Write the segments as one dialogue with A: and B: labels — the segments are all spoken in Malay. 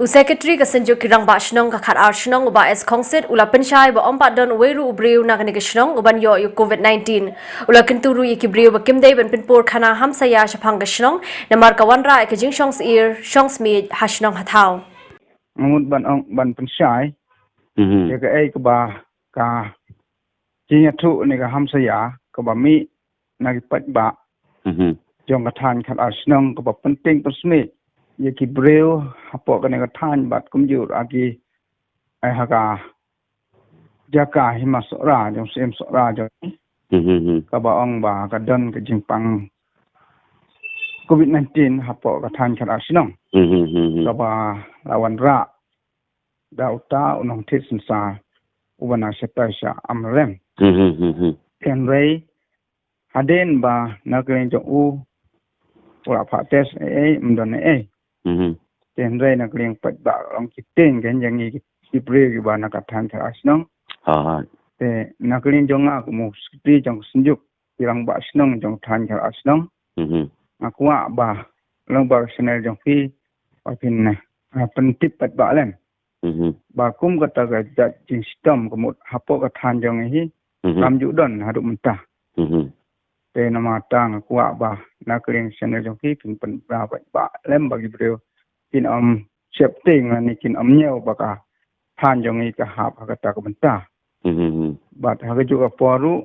A: Secretary kasenjo kirang ba Shnong ka Khatar Shnong uba es kongset ula Pynshai ba ompa don weru ubriu na kani Shnong uban yo COVID-19 ula kenturu yikibriu ba kimdei ban pinpor khana hamsaya shapang Shnong namar kawanra ke jingsongs ear shongs mi hashnong hathau
B: ngut ban Pynshai ya ka ai ka ba ka jinya thu ni ka hamsaya ka ba mi na ki pat ba jong ka than Khatar Shnong ka ba penting pasmi ye ki breu hapo ka ne ka than bat kum jur agi ai ha ka jaka himasora jong sem sora jong ka ba ong ba ka don ka jingpang COVID-19 hapo ka than Khatar Shnong ka ba lawan ra dauta unong tisin sa ubana sepasha amrem kenrei haden ba nakren jong u ura pates mdon kenrei nakren pat ba ong kiteng gen yang ki bre ki ba nakathan Khatar Shnong te nakren jong a mu skri jong sinjuk pirang ba Shnong jong than Khatar Shnong akwa ba long ba channel jong fi pin pentip pat ba len ba kum kata ga jat jing sistem kemut hapo ka than jong hi kam ju don hadu mentah te nama tang kuwa ba nakring channel jong ki pin pen ba ba lem bagi breu kin chep ting ni kin nyeu ba ka than jong hi ka hap ka ta ka mentah ba ha ga ju ka poru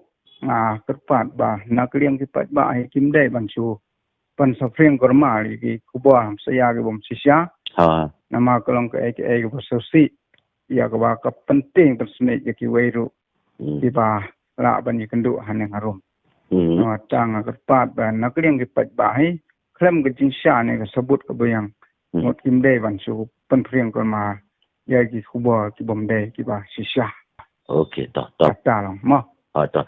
B: kerpat ba nakring ki pat ba hi kim dei ban chu pan sa freng korma ki kubwa saya ki bom sisya nama kolong ke ai ke sosi ya ka ba ka penting persme ki weiru ki ba la ban ni kendu haneng harum no tang ka pat ba nakring ki pat ba hi klem ke jingsha ne ka sabut ka bayang ngot kim dei ban chu pan freng korma ya ki kubwa ki bom dei ki ba sisya
C: okay to
B: ta long mo
C: to